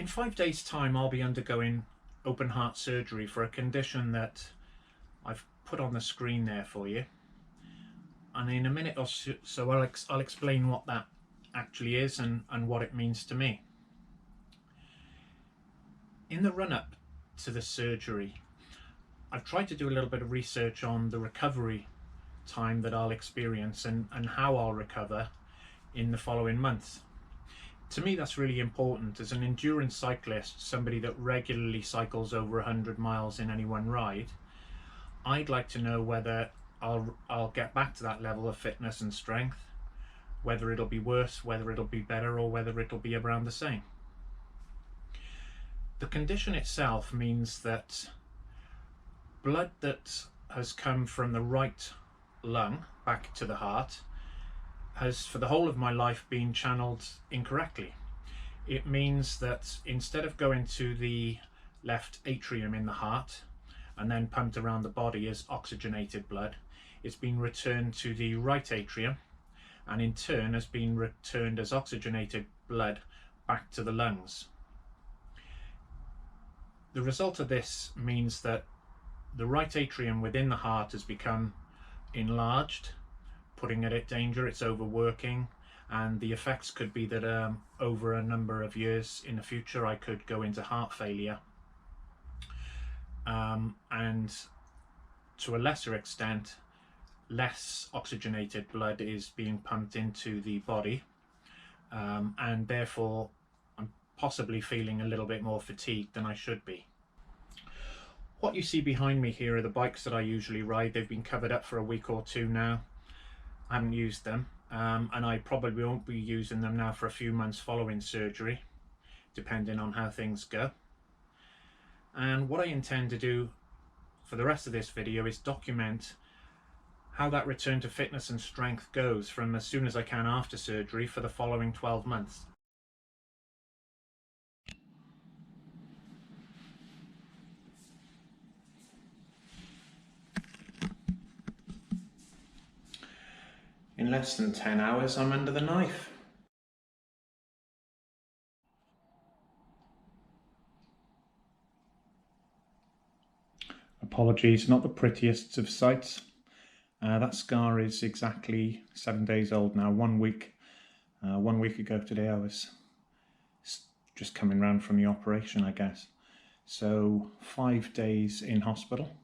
In 5 days' time, I'll be undergoing open heart surgery for a condition that I've put on the screen there for you. And in a minute or so, I'll explain what that actually is and what it means to me. In the run-up to the surgery, I've tried to do a little bit of research on the recovery time that I'll experience and how I'll recover in the following months. To me, that's really important. As an endurance cyclist, somebody that regularly cycles over 100 miles in any one ride, I'd like to know whether I'll get back to that level of fitness and strength, whether it'll be worse, whether it'll be better, or whether it'll be around the same. The condition itself means that blood that has come from the right lung back to the heart has, for the whole of my life, been channeled incorrectly. It means that instead of going to the left atrium in the heart and then pumped around the body as oxygenated blood, it's been returned to the right atrium and in turn has been returned as oxygenated blood back to the lungs. The result of this means that the right atrium within the heart has become enlarged, putting it at danger. It's overworking, and the effects could be that over a number of years in the future I could go into heart failure, and to a lesser extent less oxygenated blood is being pumped into the body, and therefore I'm possibly feeling a little bit more fatigued than I should be. What you see behind me here are the bikes that I usually ride. They've been covered up for a week or two now. I haven't used them, and I probably won't be using them now for a few months following surgery, depending on how things go. And what I intend to do for the rest of this video is document how that return to fitness and strength goes from as soon as I can after surgery for the following 12 months. In less than 10 hours, I'm under the knife. Apologies, not the prettiest of sights. That scar is exactly 7 days old now. 1 week. 1 week ago today I was just coming round from the operation, I guess. So 5 days in hospital,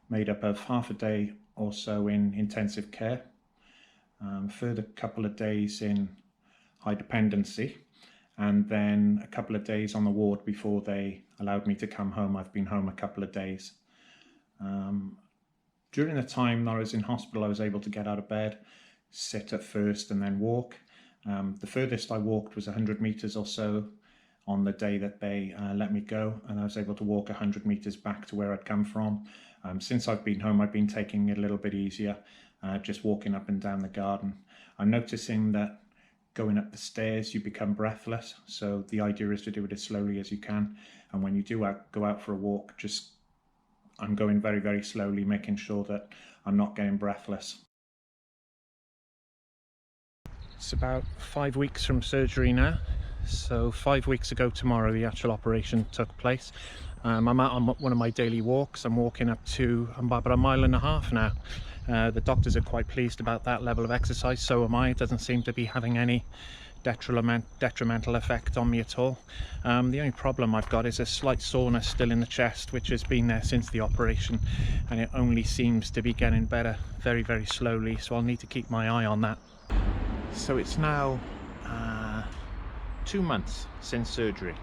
made up of half a day or so in intensive care, further couple of days in high dependency, and then a couple of days on the ward before they allowed me to come home. I've been home a couple of days. During the time that I was in hospital, I was able to get out of bed, sit at first and then walk. The furthest I walked was 100 meters or so on the day that they let me go, and I was able to walk 100 meters back to where I'd come from. Since I've been home, I've been taking it a little bit easier, just walking up and down the garden. I'm noticing that going up the stairs you become breathless, so the idea is to do it as slowly as you can, and when you do go out for a walk, I'm going very, very slowly, making sure that I'm not getting breathless. It's about 5 weeks from surgery now. So 5 weeks ago tomorrow the actual operation took place. I'm out on one of my daily walks. I'm walking up to about 1.5 miles now. The doctors are quite pleased about that level of exercise, so am I. It doesn't seem to be having any detrimental effect on me at all. The only problem I've got is a slight soreness still in the chest, which has been there since the operation, and it only seems to be getting better very, very slowly, so I'll need to keep my eye on that. So it's now 2 months since surgery.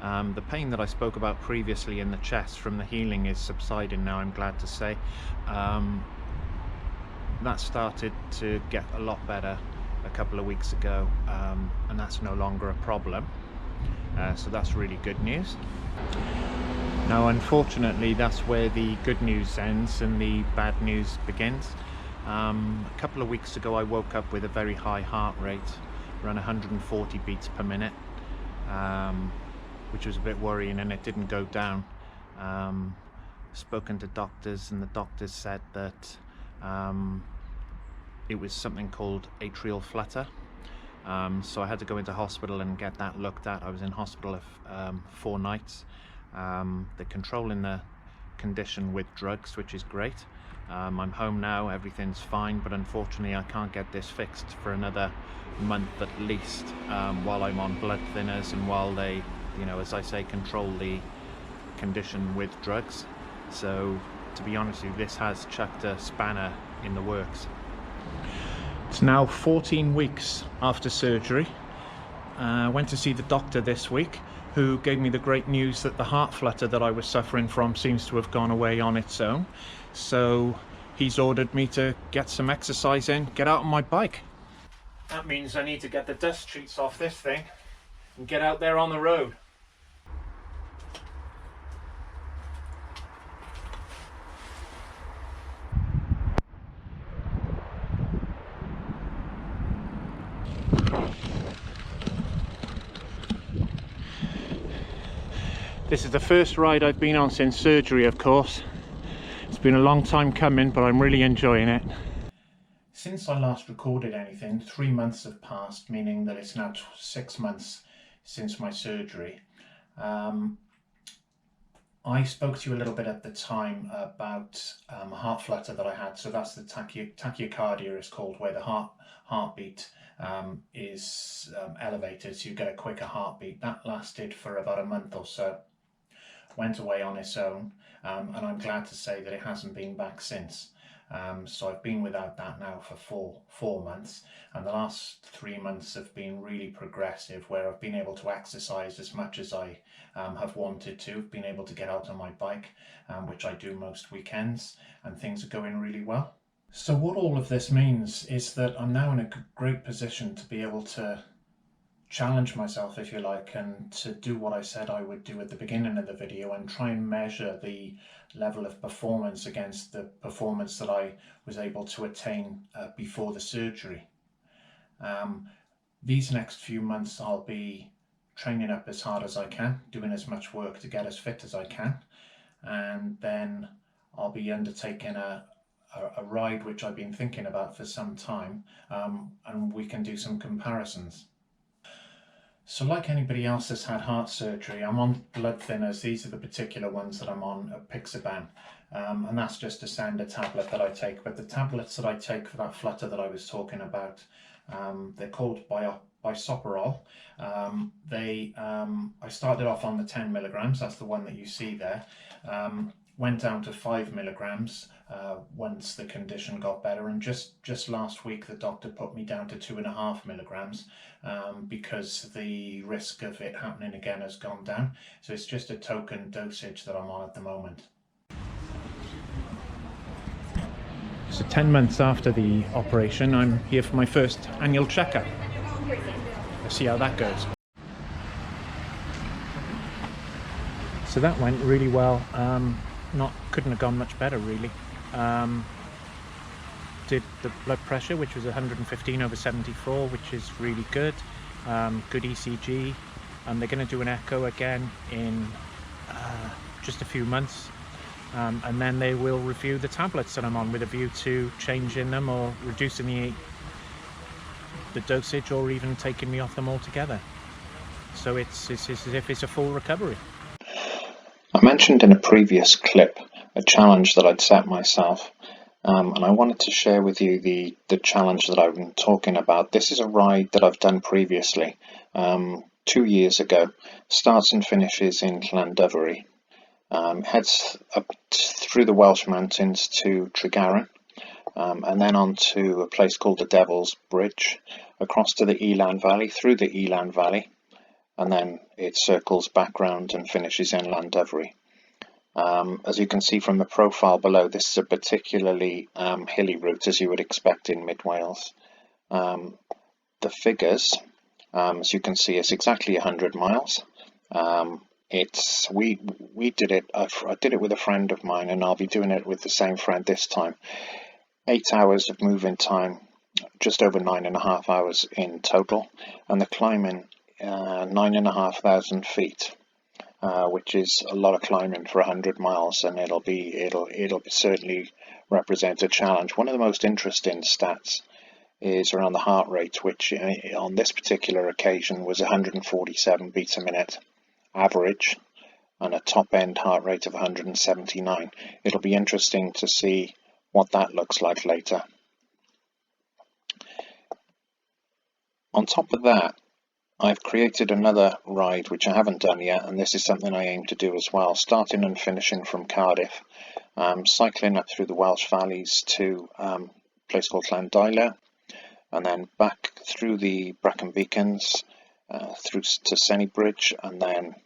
The pain that I spoke about previously in the chest from the healing is subsiding now, I'm glad to say. That started to get a lot better a couple of weeks ago, and that's no longer a problem, so that's really good news. Now unfortunately that's where the good news ends and the bad news begins. A couple of weeks ago I woke up with a very high heart rate, around 140 beats per minute, which was a bit worrying, and it didn't go down. Spoken to doctors, and the doctors said that it was something called atrial flutter, So I had to go into hospital and get that looked at. I was in hospital 4 nights. They're controlling the condition with drugs, which is great. I'm home now, everything's fine, but unfortunately I can't get this fixed for another month at least, while I'm on blood thinners and while they, as I say, control the condition with drugs. So to be honest with you, this has chucked a spanner in the works. It's now 14 weeks after surgery. I went to see the doctor this week, who gave me the great news that the heart flutter that I was suffering from seems to have gone away on its own. So he's ordered me to get some exercise in, get out on my bike. That means I need to get the dust sheets off this thing and get out there on the road. This is the first ride I've been on since surgery, of course. It's been a long time coming, but I'm really enjoying it. Since I last recorded anything, 3 months have passed, meaning that it's now 6 months since my surgery. I spoke to you a little bit at the time about heart flutter that I had. So that's the tachycardia is called, where the heartbeat is elevated, so you get a quicker heartbeat. That lasted for about a month or so, went away on its own, and I'm glad to say that it hasn't been back since. So I've been without that now for four months, and the last 3 months have been really progressive, where I've been able to exercise as much as I have wanted to. I've been able to get out on my bike, which I do most weekends, and things are going really well. So what all of this means is that I'm now in a great position to be able to challenge myself, if you like, and to do what I said I would do at the beginning of the video and try and measure the level of performance against the performance that I was able to attain before the surgery. These next few months I'll be training up as hard as I can, doing as much work to get as fit as I can, and then I'll be undertaking a ride which I've been thinking about for some time, and we can do some comparisons. So like anybody else that's had heart surgery, I'm on blood thinners. These are the particular ones that I'm on, Apixaban, and that's just a standard tablet that I take. But the tablets that I take for that flutter that I was talking about, they're called bisoprolol. I started off on the 10 milligrams, that's the one that you see there. Went down to 5 milligrams once the condition got better, and just last week the doctor put me down to 2.5 milligrams because the risk of it happening again has gone down. So it's just a token dosage that I'm on at the moment. So 10 months after the operation, I'm here for my first annual checkup. Let's see how that goes. So that went really well. Couldn't have gone much better, really. Did the blood pressure, which was 115/74, which is really good. Good ECG. They're going to do an echo again in just a few months, and then they will review the tablets that I'm on with a view to changing them or reducing the dosage, or even taking me off them altogether. So it's as if it's a full recovery. I mentioned in a previous clip a challenge that I'd set myself, and I wanted to share with you the challenge that I've been talking about. This is a ride that I've done previously, 2 years ago. Starts and finishes in Llandovery, heads up through the Welsh mountains to Tregaron, and then on to a place called the Devil's Bridge, across to the Elan Valley, through the Elan Valley, and then it circles back round and finishes in Llandovery. As you can see from the profile below, this is a particularly hilly route, as you would expect in mid-Wales. The figures, as you can see, is exactly 100 miles. We did it. I did it with a friend of mine, and I'll be doing it with the same friend this time. 8 hours of moving time, just over 9.5 hours in total, and the climbing 9,500 feet, which is a lot of climbing for 100 miles, and it'll certainly represent a challenge. One of the most interesting stats is around the heart rate, which on this particular occasion was 147 beats a minute average, and a top end heart rate of 179. It'll be interesting to see what that looks like later. On top of that, I've created another ride which I haven't done yet, and this is something I aim to do as well, starting and finishing from Cardiff, cycling up through the Welsh valleys to a place called Llandilo, and then back through the Brecon Beacons, through to Senny Bridge, and then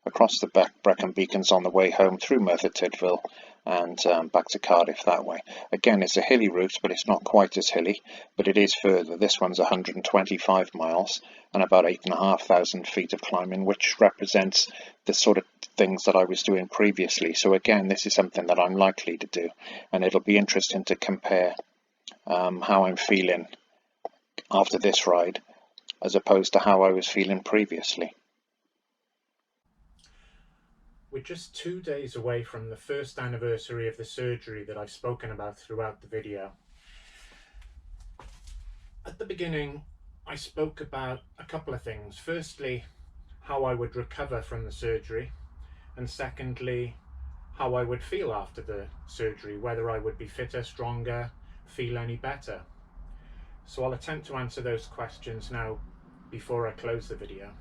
across the Brecon Beacons on the way home through Merthyr Tydfil and back to Cardiff that way. Again, it's a hilly route, but it's not quite as hilly, but it is further. This one's 125 miles and about 8,500 feet of climbing, which represents the sort of things that I was doing previously. So again, this is something that I'm likely to do, and it'll be interesting to compare how I'm feeling after this ride as opposed to how I was feeling previously. We're just 2 days away from the first anniversary of the surgery that I've spoken about throughout the video. At the beginning, I spoke about a couple of things. Firstly, how I would recover from the surgery, and secondly, how I would feel after the surgery, whether I would be fitter, stronger, feel any better. So I'll attempt to answer those questions now before I close the video.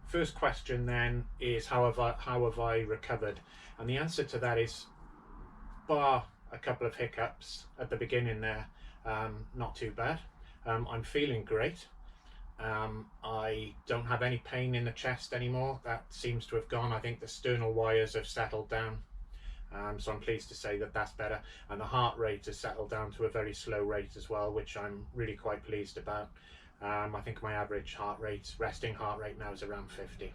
First question then is how have I recovered? And the answer to that is, bar a couple of hiccups at the beginning there, not too bad. I'm feeling great. I don't have any pain in the chest anymore. That seems to have gone. I think the sternal wires have settled down. So I'm pleased to say that that's better. And the heart rate has settled down to a very slow rate as well, which I'm really quite pleased about. I think my average heart rate, resting heart rate now is around 50.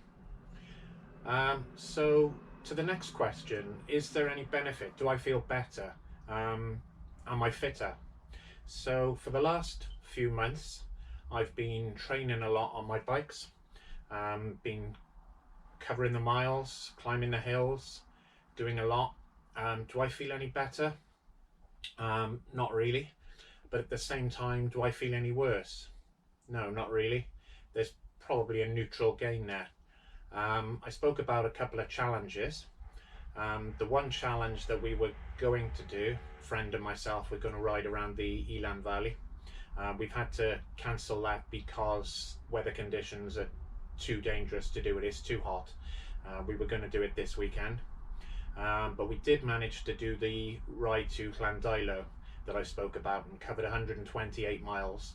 So to the next question, is there any benefit? Do I feel better? Am I fitter? So for the last few months, I've been training a lot on my bikes, been covering the miles, climbing the hills, doing a lot. Do I feel any better? Not really. But at the same time, do I feel any worse? No, not really. There's probably a neutral gain there. I spoke about a couple of challenges. The one challenge that we were going to do, a friend and myself, we're going to ride around the Elan Valley. We've had to cancel that because weather conditions are too dangerous to do it. It's too hot. We were going to do it this weekend. But we did manage to do the ride to Llandilo that I spoke about and covered 128 miles.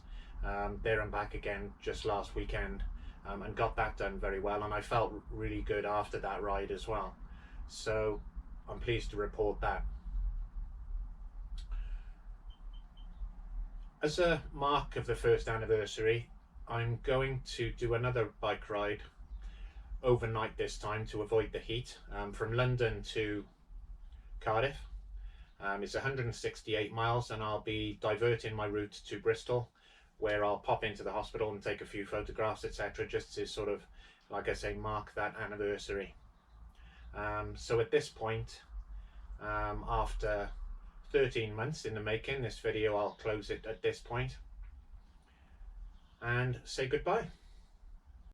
There and back again just last weekend, and got that done very well, and I felt really good after that ride as well, so I'm pleased to report that. As a mark of the first anniversary, I'm going to do another bike ride overnight this time to avoid the heat, from London to Cardiff. It's 168 miles, and I'll be diverting my route to Bristol, where I'll pop into the hospital and take a few photographs, etc., just to sort of, like I say, mark that anniversary. So at this point, after 13 months in the making, this video, I'll close it at this point and say goodbye.